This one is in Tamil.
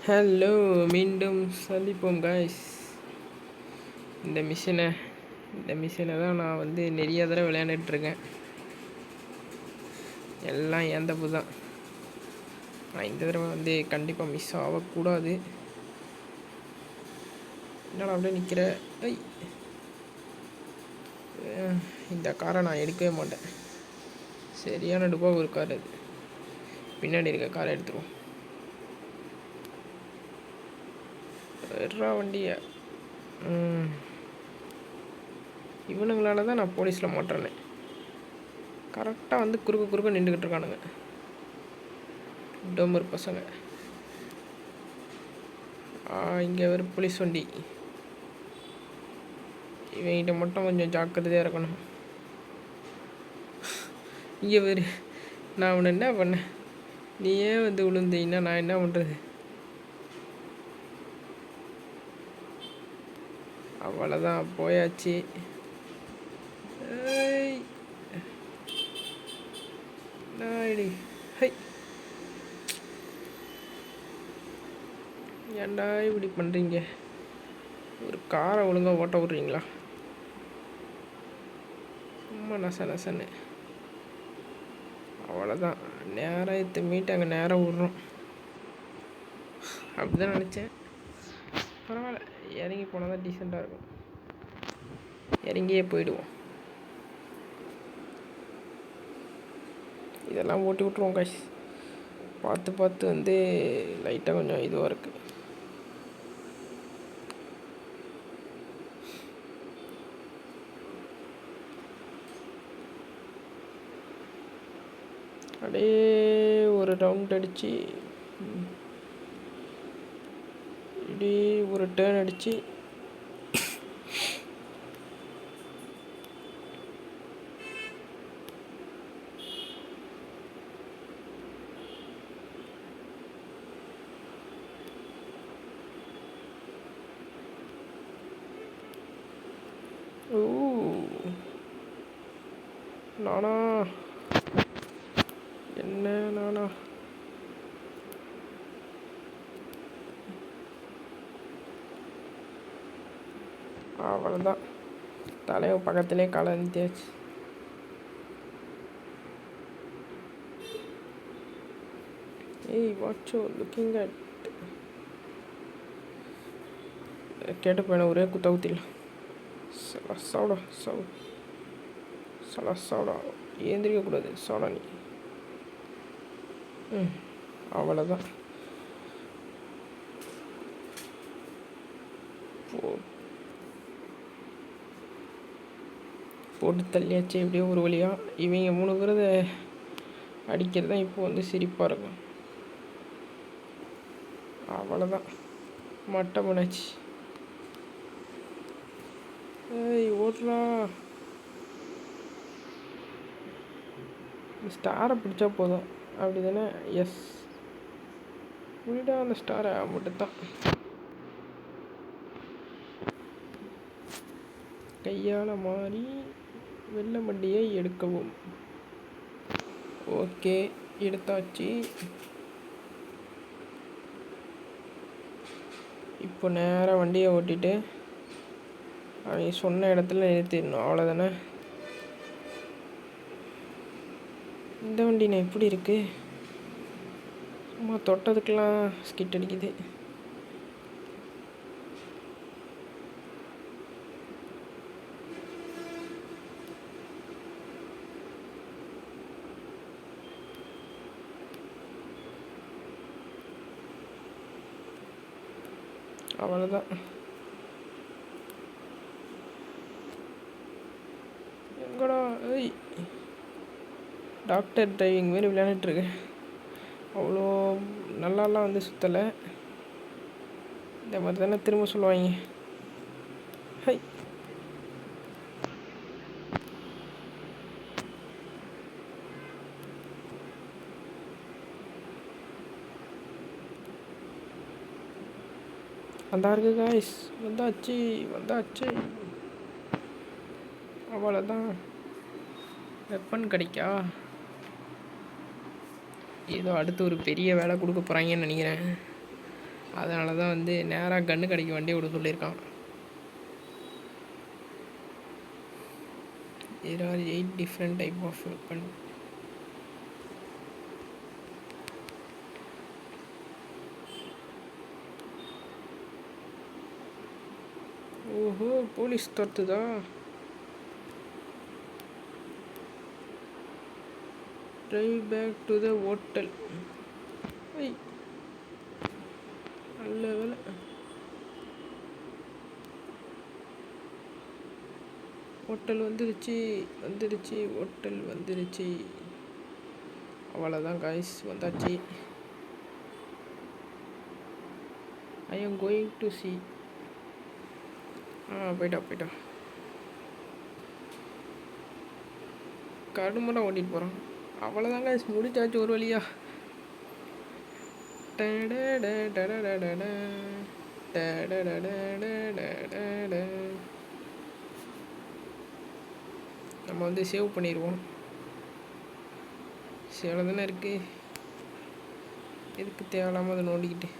ஹலோ, மீண்டும் சந்திப்போம் காய்ஸ். இந்த மிஷினை தான் நான் நிறைய தடவை விளையாண்டுட்ருக்கேன். எல்லாம் என் தப்பு தான். நான் இந்த தடவை கண்டிப்பாக மிஸ் ஆகக்கூடாது. என்னடா அப்படியே நிற்கிற? இந்த காரை நான் எடுக்கவே மாட்டேன். சரியான டுபா ஒரு கார் அது. பின்னாடி இருக்க காரை எடுத்துருவோம். வண்டியை இவனுங்களால தான் நான் போலீஸில் மாட்டுறேனே. கரெக்டாக குறுக்க நின்றுக்கிட்டு இருக்கானுங்க டோம்பர் பசங்க. இங்கே ஒரு போலீஸ் வண்டி. இவங்கிட்ட மட்டும் கொஞ்சம் ஜாக்கிரதையாக இருக்கணும். இங்கே வேறு நான் உன்னை என்ன பண்ணேன்? நீ ஏன் விழுந்தீங்கன்னா நான் என்ன பண்ணுறது? அவ்வளோதான், போயாச்சு. ஏன்டா இப்படி பண்ணுறீங்க? ஒரு காரை ஒழுங்காக ஓட்ட விட்றீங்களா? சும்மா நசன்னு. அவ்வளோதான், நேராக எடுத்து மீட்டு அங்கே நேராக விட்றோம். அப்படி தான் நினச்சேன். பரவாயில்ல, இறங்கி போனால் தான் டீசெண்டாக இருக்கும். இறங்கியே போயிடுவோம். இதெல்லாம் ஓட்டி விட்ருவோம் காய்ஸ். பார்த்து லைட்டாக கொஞ்சம் இதுவாக இருக்குது. அப்படியே ஒரு ரவுண்ட் அடித்து இப்படி ஒரு டேர்ன் அடித்து நானா என்ன நானா அவ்வளோதான், தலைவன் பக்கத்துலேயே கலந்துச்சு. What you looking at? கேட்ட பையனை ஒரே குத்த ஊற்றிடலாம். சவுடா ஏந்திரிக்கக்கூடாது சவுடா நீ. அவ்வளோதான், போட்டு தள்ளியாச்சு எப்படியோ ஒரு வழியாக. இவங்க 3 பேரை அடிக்கிறது தான் இப்போ சிரிப்பாக இருக்கும். அவ்வளோதான், மட்டை பண்ணாச்சு. ஓட்டுறா, ஸ்டாரை பிடிச்சா போதும், அப்படி தானே? எஸ், விடா அந்த ஸ்டாரை மட்டும்தான். கையால் மாறி வெள்ளை வண்டியை எடுக்கவும். ஓகே, எடுத்தாச்சு. இப்போ நேராக வண்டியை ஓட்டிட்டு அவங்க சொன்ன இடத்துல நிறுத்திடணும், அவ்வளோதானே. இந்த வண்டி நான் எப்படி இருக்குது? சும்மா தொட்டதுக்கெலாம் ஸ்கிட் அடிக்குது. அவ்வளோதான், எங்கடா? டாக்டர் டிரைவிங் மாரி விளையாண்டுட்ருக்கேன். அவ்வளோ நல்லாலாம் சுற்றலை. இந்த மாதிரி தானே திரும்ப சொல்லுவாங்க. ஹை, வந்தா இருக்கு காய்ஸ், வந்தாச்சு. அவ்வளோதான், வெப்பன் கிடைக்கா? ஏதோ அடுத்து ஒரு பெரிய வேலை கொடுக்க போகிறாங்கன்னு நினைக்கிறேன். அதனால தான் வந்து நேராக கன்று கடைக்கு வண்டி விட சொல்லியிருக்கான். There are 8 different type of weapon. ஓஹோ, police துரத்துதா? Drive back to the hotel. நல்ல வேலை. ஹோட்டல் வந்துருச்சு. ஹோட்டல் வந்துருச்சு. அவ்வளோதான் காய்ஸ், வந்தாச்சு. I am going to C. போயிட்டா. கடுமரம் ஓட்டிகிட்டு போகிறான். அவ்வளோதான் காய்ஸ், முடிச்சாச்சு ஒரு வழியா. நம்ம வந்து சேவ் பண்ணிடுவோம். சேவில் தானே இருக்குது, எதுக்கு தேவையில்லாமல் அதை நோண்டிக்கிட்டு.